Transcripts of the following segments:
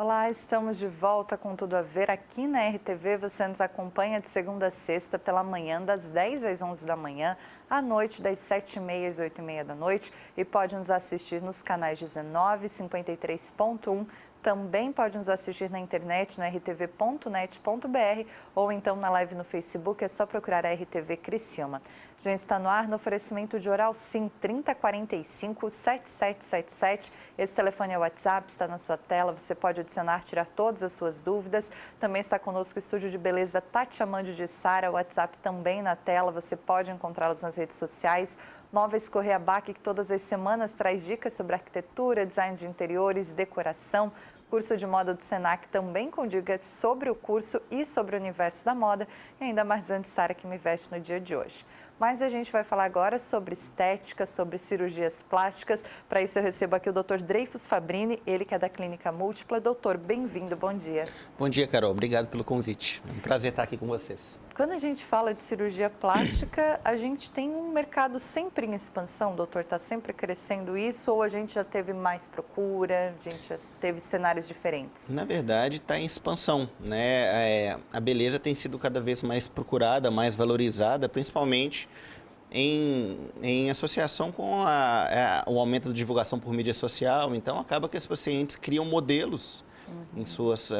Olá, estamos de volta com Tudo a Ver aqui na RTV. Você nos acompanha de segunda a sexta pela manhã, das 10 às 11 da manhã, à noite, das 7h30 às 8h30 da noite. E pode nos assistir nos canais 19, 53.1. Também pode nos assistir na internet no rtv.net.br ou então na live no Facebook, é só procurar a RTV Criciúma. Já está no ar no oferecimento de Oral Sim 3045-7777. Esse telefone é o WhatsApp, está na sua tela, você pode adicionar, tirar todas as suas dúvidas. Também está conosco o estúdio de beleza Tati Amandi de Sara, o WhatsApp também na tela, você pode encontrá-los nas redes sociais. Móveis Correia Bac, que todas as semanas traz dicas sobre arquitetura, design de interiores, decoração. Curso de moda do Senac também com dicas sobre o curso e sobre o universo da moda. E ainda Marzante Sara que me veste no dia de hoje. Mas a gente vai falar agora sobre estética, sobre cirurgias plásticas. Para isso eu recebo aqui o Dr. Dreyfus Fabrini, ele que é da Clínica Múltipla. Doutor, bem-vindo, bom dia. Bom dia, Carol. Obrigado pelo convite. É um prazer estar aqui com vocês. Quando a gente fala de cirurgia plástica, a gente tem um mercado sempre em expansão, doutor? Está sempre crescendo isso ou a gente já teve mais procura, a gente já teve cenários diferentes? Na verdade, está em expansão, né? A beleza tem sido cada vez mais procurada, mais valorizada, principalmente em associação com o aumento da divulgação por mídia social. Então, acaba que os pacientes criam modelos em suas,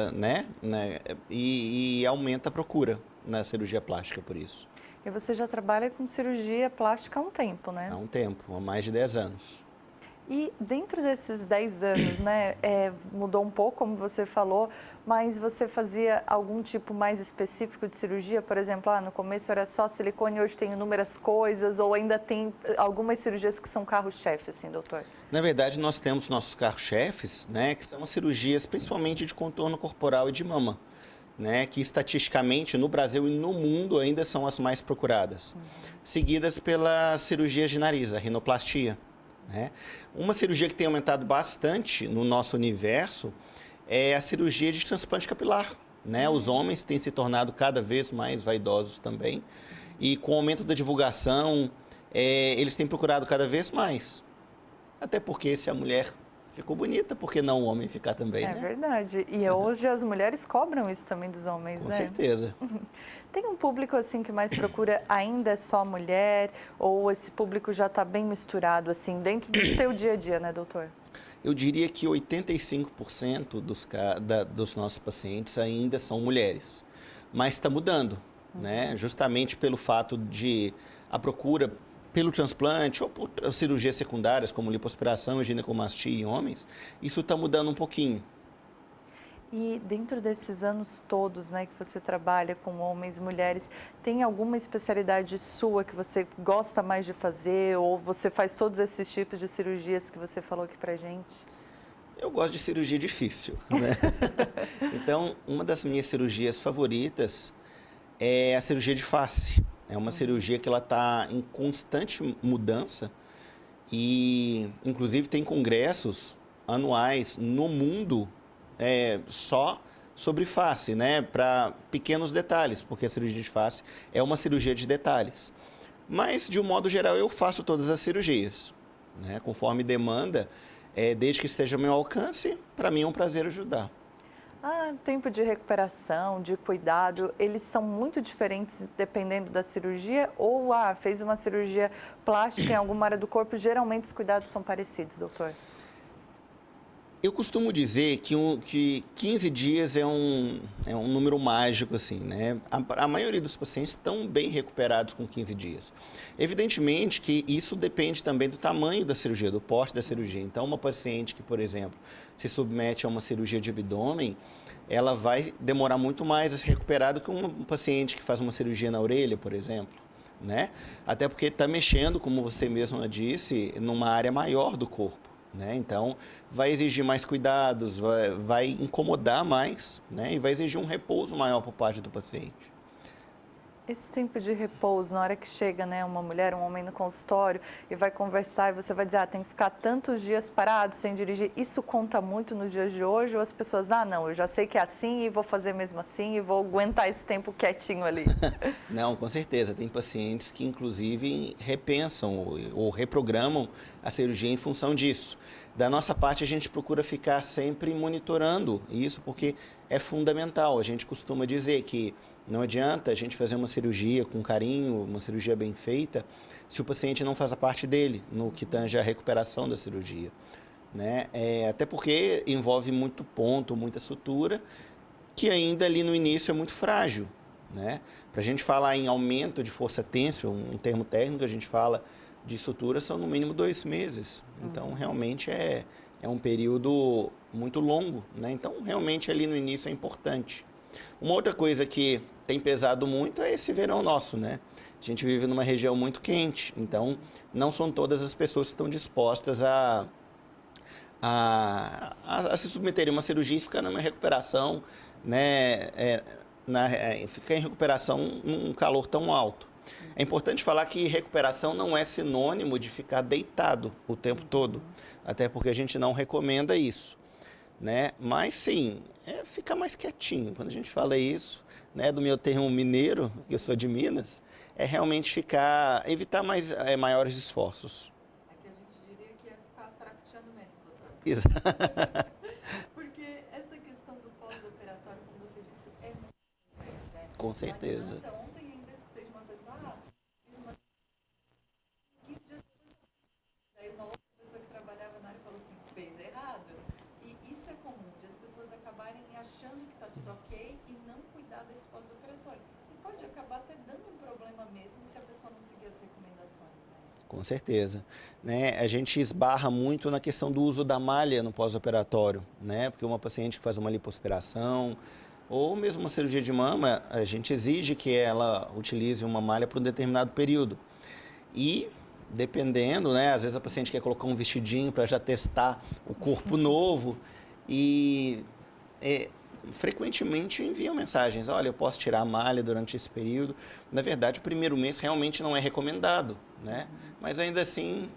e aumenta a procura na cirurgia plástica por isso. E você já trabalha com cirurgia plástica há um tempo, né? Há um tempo, há mais de 10 anos. E dentro desses 10 anos, né, mudou um pouco, como você falou, mas você fazia algum tipo mais específico de cirurgia? Por exemplo, no começo era só silicone, hoje tem inúmeras coisas, ou ainda tem algumas cirurgias que são carro-chefe, assim, doutor? Na verdade, nós temos nossos carro-chefes, né, que são cirurgias principalmente de contorno corporal e de mama, né, que estatisticamente no Brasil e no mundo ainda são as mais procuradas, seguidas pelas cirurgias de nariz, a rinoplastia. Né? Uma cirurgia que tem aumentado bastante no nosso universo é a cirurgia de transplante capilar. Né? Os homens têm se tornado cada vez mais vaidosos também e com o aumento da divulgação, eles têm procurado cada vez mais. Até porque se a mulher ficou bonita, por que não o homem ficar também, né? É verdade. E hoje as mulheres cobram isso também dos homens, Com né? certeza. Tem um público assim que mais procura ainda é só mulher ou esse público já está bem misturado assim dentro do seu dia a dia, né, doutor? Eu diria que 85% dos nossos pacientes ainda são mulheres, mas está mudando, né? Justamente pelo fato de a procura pelo transplante ou por cirurgias secundárias como lipoaspiração e ginecomastia em homens, isso está mudando um pouquinho. E dentro desses anos todos, né, que você trabalha com homens e mulheres, tem alguma especialidade sua que você gosta mais de fazer ou você faz todos esses tipos de cirurgias que você falou aqui pra gente? Eu gosto de cirurgia difícil, né? Então, uma das minhas cirurgias favoritas é a cirurgia de face. É uma cirurgia que ela está em constante mudança e, inclusive, tem congressos anuais no mundo só sobre face, né? Para pequenos detalhes, porque a cirurgia de face é uma cirurgia de detalhes. Mas, de um modo geral, eu faço todas as cirurgias, né? Conforme demanda, desde que esteja ao meu alcance, para mim é um prazer ajudar. Tempo de recuperação, de cuidado, eles são muito diferentes dependendo da cirurgia? Ou, fez uma cirurgia plástica em alguma área do corpo, geralmente os cuidados são parecidos, doutor? Eu costumo dizer que 15 dias é um número mágico, assim, né? A maioria dos pacientes estão bem recuperados com 15 dias. Evidentemente que isso depende também do tamanho da cirurgia, do porte da cirurgia. Então, uma paciente que, por exemplo, se submete a uma cirurgia de abdômen, ela vai demorar muito mais a se recuperar do que um paciente que faz uma cirurgia na orelha, por exemplo, né? Até porque está mexendo, como você mesma disse, numa área maior do corpo. Né? Então, vai exigir mais cuidados, vai incomodar mais, né? E vai exigir um repouso maior por parte do paciente. Esse tempo de repouso, na hora que chega, né, uma mulher, um homem no consultório e vai conversar e você vai dizer, tem que ficar tantos dias parado sem dirigir, isso conta muito nos dias de hoje? Ou as pessoas, não, eu já sei que é assim e vou fazer mesmo assim e vou aguentar esse tempo quietinho ali? Não, com certeza. Tem pacientes que, inclusive, repensam ou reprogramam a cirurgia em função disso. Da nossa parte, a gente procura ficar sempre monitorando isso, porque é fundamental. A gente costuma dizer que não adianta a gente fazer uma cirurgia com carinho, uma cirurgia bem feita, se o paciente não faz a parte dele, no que tange a recuperação da cirurgia, né? Até porque envolve muito ponto, muita sutura, que ainda ali no início é muito frágil, né? Para a gente falar em aumento de força têncil, um termo técnico, a gente fala de sutura, são no mínimo 2 meses. Então, realmente é um período muito longo, né? Então, realmente ali no início é importante. Uma outra coisa que tem pesado muito é esse verão nosso, né? A gente vive numa região muito quente, então não são todas as pessoas que estão dispostas a se submeterem a uma cirurgia e ficar numa recuperação, né? Ficar em recuperação num calor tão alto. É importante falar que recuperação não é sinônimo de ficar deitado o tempo todo, até porque a gente não recomenda isso, né? Mas sim, ficar mais quietinho. Quando a gente fala isso, né, do meu termo mineiro, que eu sou de Minas, é realmente evitar maiores esforços. Aqui a gente diria que é ficar saracoteando menos, doutor. Exato. Porque essa questão do pós-operatório, como você disse, é muito importante, né? Com certeza. Não adianta. Ontem ainda escutei de uma pessoa, fiz uma 15 dias depois. Daí uma outra pessoa que trabalhava na área falou assim, fez errado. E isso é comum, de as pessoas acabarem achando que está tudo ok e não cuidar desse pós-operatório. E pode acabar até dando um problema mesmo se a pessoa não seguir as recomendações, né? Com certeza, né? A gente esbarra muito na questão do uso da malha no pós-operatório, né? Porque uma paciente que faz uma lipoaspiração ou mesmo uma cirurgia de mama, a gente exige que ela utilize uma malha por um determinado período. E dependendo, né? Às vezes a paciente quer colocar um vestidinho para já testar o corpo novo e frequentemente enviam mensagens, olha, eu posso tirar a malha durante esse período. Na verdade, o primeiro mês realmente não é recomendado, né? Mas ainda assim,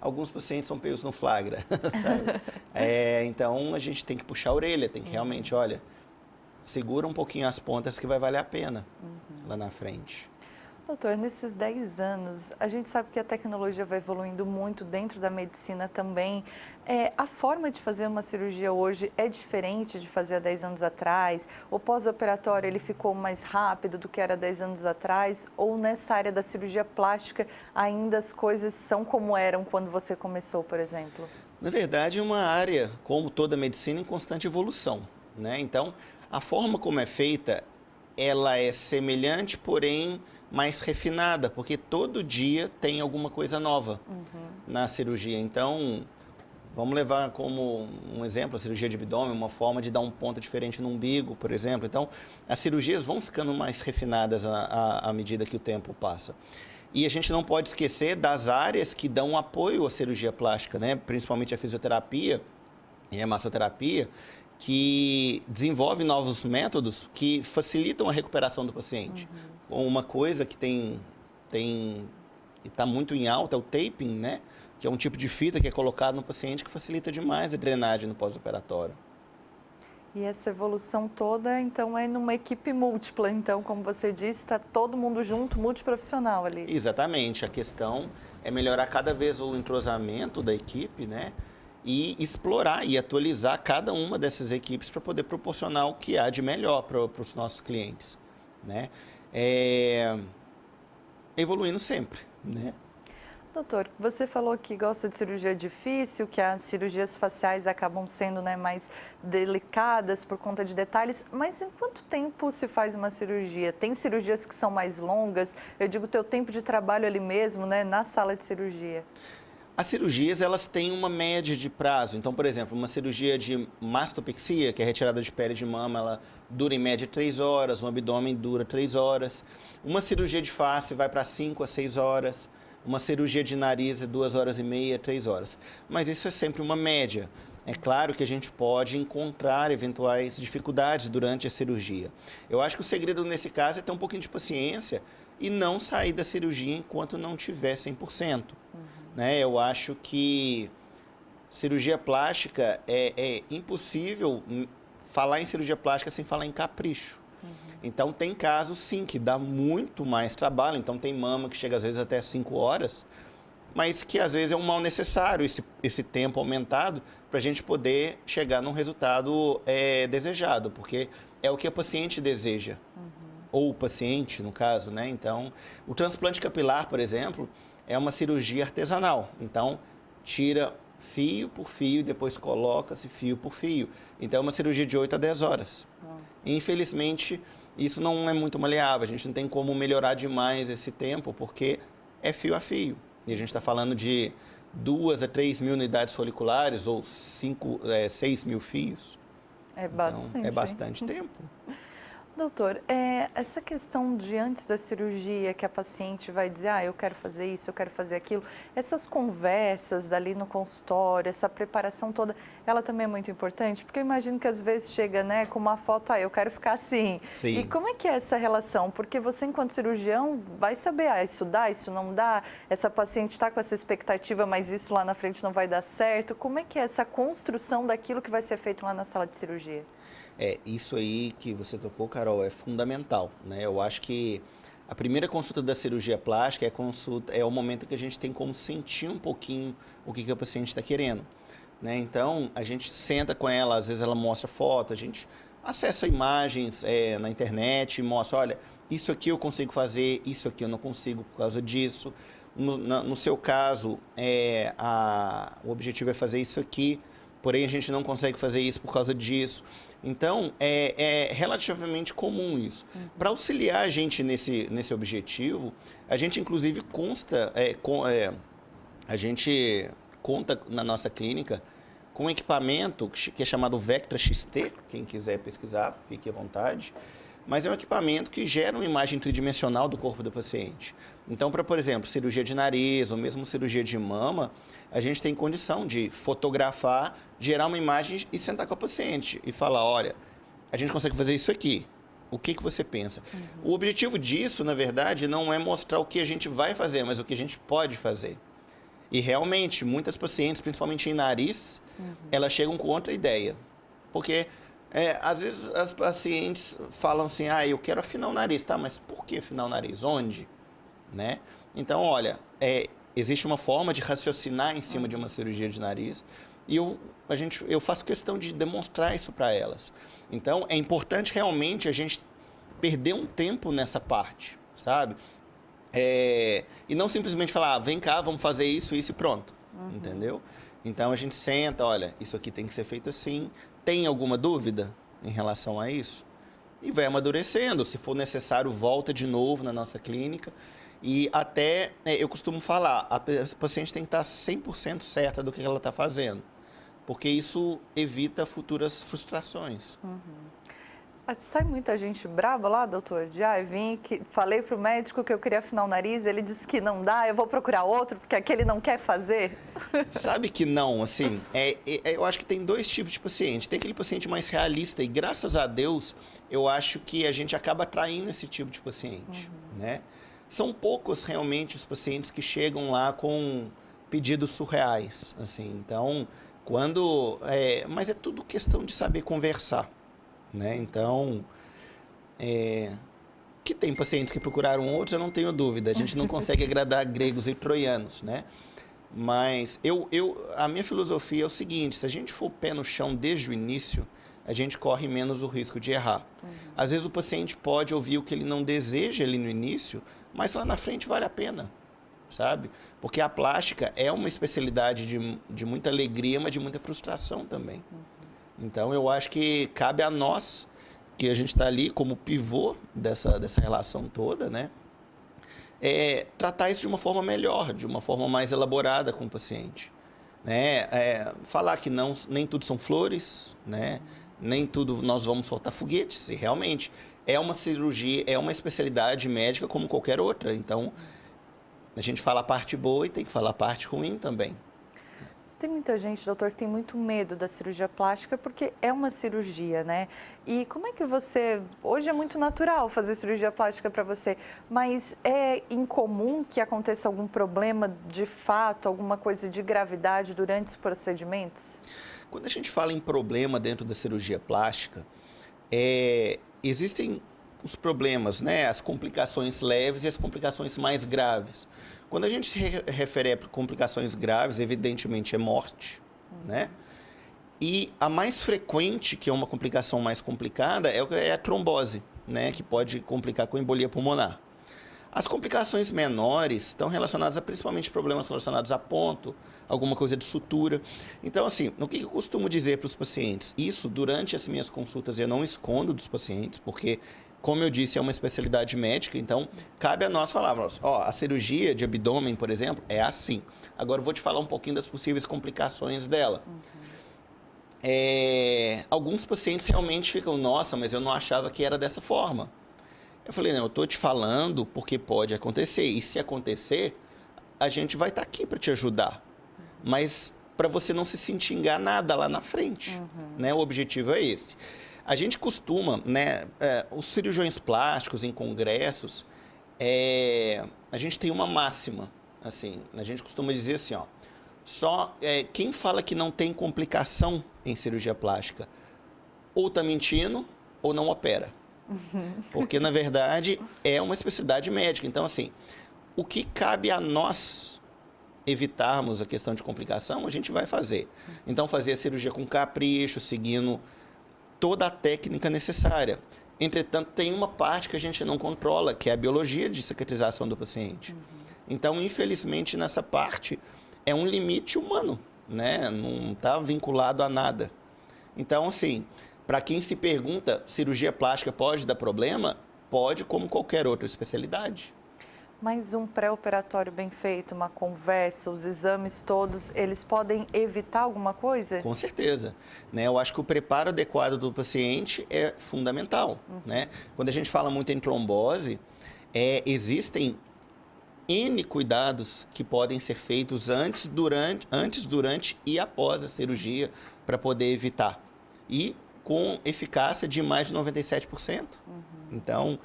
alguns pacientes são pegos no flagra, sabe? Então, a gente tem que puxar a orelha, tem que realmente, olha, segura um pouquinho as pontas que vai valer a pena lá na frente. Doutor, nesses 10 anos, a gente sabe que a tecnologia vai evoluindo muito dentro da medicina também. A forma de fazer uma cirurgia hoje é diferente de fazer há 10 anos atrás? O pós-operatório ele ficou mais rápido do que era 10 anos atrás? Ou nessa área da cirurgia plástica ainda as coisas são como eram quando você começou, por exemplo? Na verdade, é uma área, como toda medicina, em constante evolução, né? Então, a forma como é feita, ela é semelhante, porém mais refinada, porque todo dia tem alguma coisa nova na cirurgia. Então, vamos levar como um exemplo a cirurgia de abdômen, uma forma de dar um ponto diferente no umbigo, por exemplo. Então, as cirurgias vão ficando mais refinadas à medida que o tempo passa. E a gente não pode esquecer das áreas que dão apoio à cirurgia plástica, né? Principalmente a fisioterapia e a massoterapia, que desenvolve novos métodos que facilitam a recuperação do paciente. Uma coisa que está muito em alta é o taping, né? Que é um tipo de fita que é colocado no paciente que facilita demais a drenagem no pós-operatório. E essa evolução toda, então, é numa equipe múltipla. Então, como você disse, está todo mundo junto, multiprofissional ali. Exatamente. A questão é melhorar cada vez o entrosamento da equipe, né? E explorar e atualizar cada uma dessas equipes para poder proporcionar o que há de melhor para os nossos clientes, né? Evoluindo sempre, né? Doutor, você falou que gosta de cirurgia difícil, que as cirurgias faciais acabam sendo, né, mais delicadas por conta de detalhes, mas em quanto tempo se faz uma cirurgia? Tem cirurgias que são mais longas? Eu digo, o teu tempo de trabalho ali mesmo, né, na sala de cirurgia. As cirurgias, elas têm uma média de prazo. Então, por exemplo, uma cirurgia de mastopexia, que é retirada de pele de mama, ela dura em média 3 horas, um abdômen dura 3 horas. Uma cirurgia de face vai para 5 a 6 horas. Uma cirurgia de nariz é 2 horas e meia, 3 horas. Mas isso é sempre uma média. É claro que a gente pode encontrar eventuais dificuldades durante a cirurgia. Eu acho que o segredo nesse caso é ter um pouquinho de paciência e não sair da cirurgia enquanto não tiver 100%. Né? Eu acho que cirurgia plástica é impossível falar em cirurgia plástica sem falar em capricho. Então, tem casos, sim, que dá muito mais trabalho. Então, tem mama que chega, às vezes, até 5 horas, mas que, às vezes, é um mal necessário, esse tempo aumentado, para a gente poder chegar num resultado desejado, porque é o que a paciente deseja, ou o paciente, no caso, né? Então, o transplante capilar, por exemplo, é uma cirurgia artesanal. Então, tira fio por fio e depois coloca-se fio por fio. Então, é uma cirurgia de 8 a 10 horas. Nossa. Infelizmente, isso não é muito maleável. A gente não tem como melhorar demais esse tempo, porque é fio a fio. E a gente está falando de 2 a 3 mil unidades foliculares ou 6 mil fios. É bastante. Então, é bastante tempo. Doutor, essa questão de antes da cirurgia, que a paciente vai dizer, eu quero fazer isso, eu quero fazer aquilo, essas conversas ali no consultório, essa preparação toda, ela também é muito importante? Porque eu imagino que às vezes chega, né, com uma foto, eu quero ficar assim. Sim. E como é que é essa relação? Porque você, enquanto cirurgião, vai saber, isso dá, isso não dá, essa paciente está com essa expectativa, mas isso lá na frente não vai dar certo. Como é que é essa construção daquilo que vai ser feito lá na sala de cirurgia? Isso aí que você tocou, Carol, é fundamental, né? Eu acho que a primeira consulta da cirurgia plástica é o momento que a gente tem como sentir um pouquinho o que a paciente está querendo, né? Então, a gente senta com ela, às vezes ela mostra foto, a gente acessa imagens na internet e mostra, olha, isso aqui eu consigo fazer, isso aqui eu não consigo por causa disso. No seu caso, o objetivo é fazer isso aqui, porém a gente não consegue fazer isso por causa disso. Então, é relativamente comum isso. Para auxiliar a gente nesse objetivo, a gente inclusive a gente conta na nossa clínica com um equipamento que é chamado Vectra XT, quem quiser pesquisar, fique à vontade. Mas é um equipamento que gera uma imagem tridimensional do corpo do paciente. Então, para, por exemplo, cirurgia de nariz ou mesmo cirurgia de mama, a gente tem condição de fotografar, gerar uma imagem e sentar com a paciente e falar, olha, a gente consegue fazer isso aqui. O que você pensa? O objetivo disso, na verdade, não é mostrar o que a gente vai fazer, mas o que a gente pode fazer. E realmente, muitas pacientes, principalmente em nariz, elas chegam com outra ideia. Porque às vezes as pacientes falam assim, eu quero afinar o nariz, tá? Mas por que afinar o nariz? Onde? Né? Então, olha, existe uma forma de raciocinar em cima de uma cirurgia de nariz e eu faço questão de demonstrar isso para elas. Então, é importante realmente a gente perder um tempo nessa parte, sabe? E não simplesmente falar, vem cá, vamos fazer isso e pronto, entendeu? Então, a gente senta, olha, isso aqui tem que ser feito assim. Tem alguma dúvida em relação a isso? E vai amadurecendo. Se for necessário, volta de novo na nossa clínica. E até, eu costumo falar, a paciente tem que estar 100% certa do que ela está fazendo. Porque isso evita futuras frustrações. Sai muita gente braba lá, doutor? Falei para o médico que eu queria afinar o nariz, ele disse que não dá, eu vou procurar outro, porque aquele não quer fazer? Sabe que não, assim, eu acho que tem dois tipos de paciente. Tem aquele paciente mais realista e, graças a Deus, eu acho que a gente acaba atraindo esse tipo de paciente, né? São poucos, realmente, os pacientes que chegam lá com pedidos surreais, assim. Então, mas é tudo questão de saber conversar. Né? Então, que tem pacientes que procuraram outros, eu não tenho dúvida. A gente não consegue agradar gregos e troianos, né? Mas a minha filosofia é o seguinte, se a gente for pé no chão desde o início, a gente corre menos o risco de errar. Às vezes o paciente pode ouvir o que ele não deseja ali no início, mas lá na frente vale a pena, sabe? Porque a plástica é uma especialidade de muita alegria, mas de muita frustração também. Então, eu acho que cabe a nós, que a gente está ali como pivô dessa relação toda, né? Tratar isso de uma forma melhor, de uma forma mais elaborada com o paciente. Né? Falar que nem tudo são flores, né? Nem tudo nós vamos soltar foguetes. E realmente, é uma cirurgia, é uma especialidade médica como qualquer outra. Então, a gente fala a parte boa e tem que falar a parte ruim também. Tem muita gente, doutor, que tem muito medo da cirurgia plástica porque é uma cirurgia, né? E como é que você... Hoje é muito natural fazer cirurgia plástica para você, mas é incomum que aconteça algum problema de fato, alguma coisa de gravidade durante os procedimentos? Quando a gente fala em problema dentro da cirurgia plástica, existem os problemas, né? As complicações leves e as complicações mais graves. Quando a gente se refere a complicações graves, evidentemente é morte, né? E a mais frequente, que é uma complicação mais complicada, é a trombose, né? Que pode complicar com embolia pulmonar. As complicações menores estão relacionadas a principalmente problemas relacionados a ponto, alguma coisa de sutura. Então, assim, o que eu costumo dizer para os pacientes? Isso, durante as minhas consultas, eu não escondo dos pacientes, porque, como eu disse, é uma especialidade médica, então cabe a nós falarmos, ó, a cirurgia de abdômen, por exemplo, é assim. Agora eu vou te falar um pouquinho das possíveis complicações dela. Alguns pacientes realmente ficam, nossa, mas eu não achava que era dessa forma. Eu falei, não, eu estou te falando porque pode acontecer. E se acontecer, a gente vai estar aqui para te ajudar. Mas para você não se sentir enganada lá na frente. Né? O objetivo é esse. A gente costuma, né, os cirurgiões plásticos em congressos, a gente tem uma máxima. Assim, a gente costuma dizer assim, ó, quem fala que não tem complicação em cirurgia plástica, ou está mentindo ou não opera. Porque, na verdade, é uma especialidade médica. Então, assim, o que cabe a nós evitarmos a questão de complicação, a gente vai fazer. Então, fazer a cirurgia com capricho, seguindo toda a técnica necessária. Entretanto, tem uma parte que a gente não controla, que é a biologia de cicatrização do paciente. Então, infelizmente, nessa parte, é um limite humano, né? Não está vinculado a nada. Então, assim... Para quem se pergunta, cirurgia plástica pode dar problema? Pode, como qualquer outra especialidade. Mas um pré-operatório bem feito, uma conversa, os exames todos, eles podem evitar alguma coisa? Com certeza. Né? Eu acho que o preparo adequado do paciente é fundamental. Né? Quando a gente fala muito em trombose, existem N cuidados que podem ser feitos antes, durante e após a cirurgia para poder evitar. E com eficácia de mais de 97%. Então,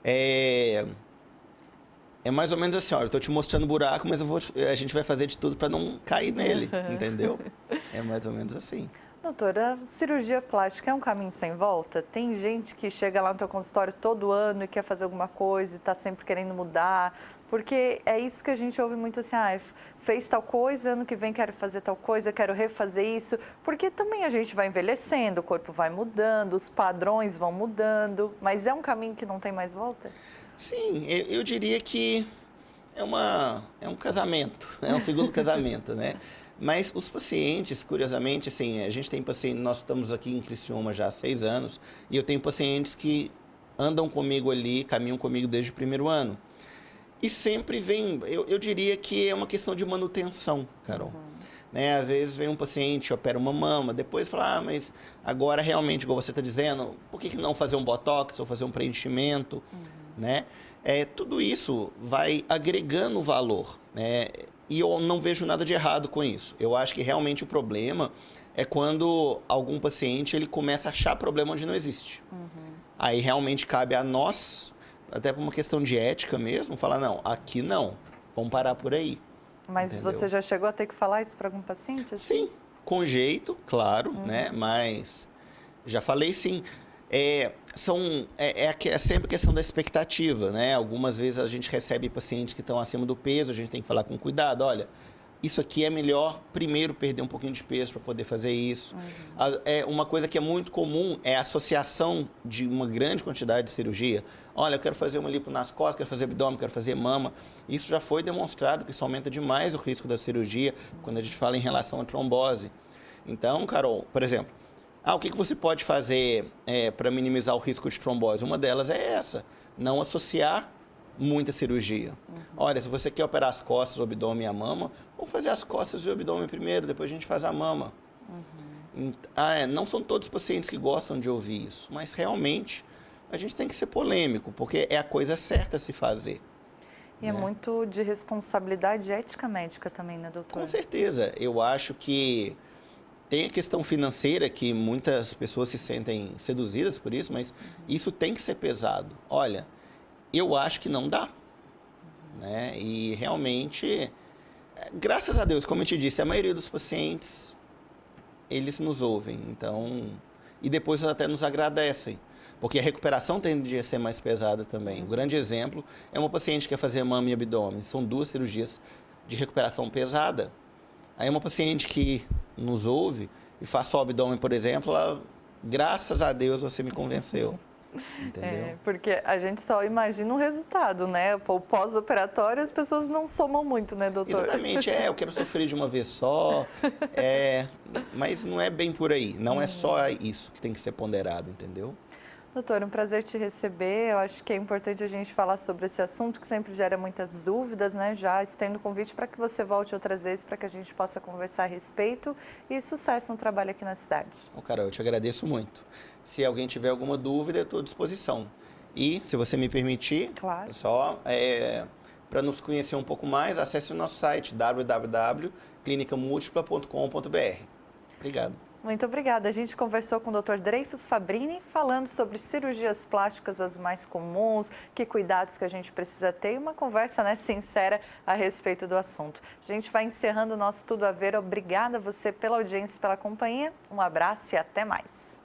é mais ou menos assim, olha, eu estou te mostrando o buraco, mas a gente vai fazer de tudo para não cair nele, entendeu? É mais ou menos assim. Doutora, cirurgia plástica é um caminho sem volta? Tem gente que chega lá no teu consultório todo ano e quer fazer alguma coisa e está sempre querendo mudar, porque é isso que a gente ouve muito assim, fez tal coisa, ano que vem quero fazer tal coisa, quero refazer isso, porque também a gente vai envelhecendo, o corpo vai mudando, os padrões vão mudando, mas é um caminho que não tem mais volta? Sim, eu diria que é um casamento, é um segundo casamento, né? Mas os pacientes, curiosamente, assim, a gente tem pacientes, nós estamos aqui em Criciúma já há 6 anos, e eu tenho pacientes que andam comigo ali, caminham comigo desde o primeiro ano. E sempre vem, eu diria que é uma questão de manutenção, Carol. Né? Às vezes vem um paciente, opera uma mama, depois fala, mas agora realmente, igual você está dizendo, por que não fazer um botox ou fazer um preenchimento? Né? Tudo isso vai agregando valor, né? E eu não vejo nada de errado com isso. Eu acho que realmente o problema é quando algum paciente ele começa a achar problema onde não existe. Aí realmente cabe a nós, até por uma questão de ética mesmo, falar, não, aqui não, vamos parar por aí. Mas entendeu? Você já chegou a ter que falar isso para algum paciente? Assim? Sim, com jeito, claro, né? Mas já falei sim. É sempre questão da expectativa, né? Algumas vezes a gente recebe pacientes que estão acima do peso, a gente tem que falar com cuidado, olha, isso aqui é melhor primeiro perder um pouquinho de peso para poder fazer isso. Uma coisa que é muito comum é a associação de uma grande quantidade de cirurgia. Olha, eu quero fazer uma lipo nas costas, quero fazer abdômen, quero fazer mama. Isso já foi demonstrado que isso aumenta demais o risco da cirurgia quando a gente fala em relação à trombose. Então, Carol, por exemplo, o que você pode fazer para minimizar o risco de trombose? Uma delas é essa, não associar muita cirurgia. Olha, se você quer operar as costas, o abdômen e a mama, vamos fazer as costas e o abdômen primeiro, depois a gente faz a mama. Não são todos os pacientes que gostam de ouvir isso, mas realmente a gente tem que ser polêmico, porque é a coisa certa a se fazer. E é muito de responsabilidade ética médica também, né, doutor? Com certeza. Eu acho que tem a questão financeira, que muitas pessoas se sentem seduzidas por isso, mas isso tem que ser pesado. Olha, eu acho que não dá, né? E realmente, graças a Deus, como eu te disse, a maioria dos pacientes, eles nos ouvem, então, e depois até nos agradecem, porque a recuperação tende a ser mais pesada também. O grande exemplo é uma paciente que quer fazer mama e abdômen, são 2 cirurgias de recuperação pesada. Aí uma paciente que nos ouve e faz só o abdômen, por exemplo, ela, graças a Deus você me convenceu. Entendeu? Porque a gente só imagina o resultado, né? O pós-operatório as pessoas não somam muito, né, doutor? Exatamente, eu quero sofrer de uma vez só, mas não é bem por aí, não é só isso que tem que ser ponderado, entendeu? Doutor, um prazer te receber. Eu acho que é importante a gente falar sobre esse assunto que sempre gera muitas dúvidas, né? Já estendo o convite para que você volte outras vezes para que a gente possa conversar a respeito e sucesso no trabalho aqui na cidade. Bom, Carol, eu te agradeço muito. Se alguém tiver alguma dúvida, eu estou à disposição. E, se você me permitir, Claro. só para nos conhecer um pouco mais, acesse o nosso site www.clinicamultipla.com.br. Obrigado. Muito obrigada. A gente conversou com o Dr. Dreyfus Fabrini, falando sobre cirurgias plásticas as mais comuns, que cuidados que a gente precisa ter e uma conversa, né, sincera a respeito do assunto. A gente vai encerrando o nosso Tudo a Ver. Obrigada a você pela audiência e pela companhia. Um abraço e até mais.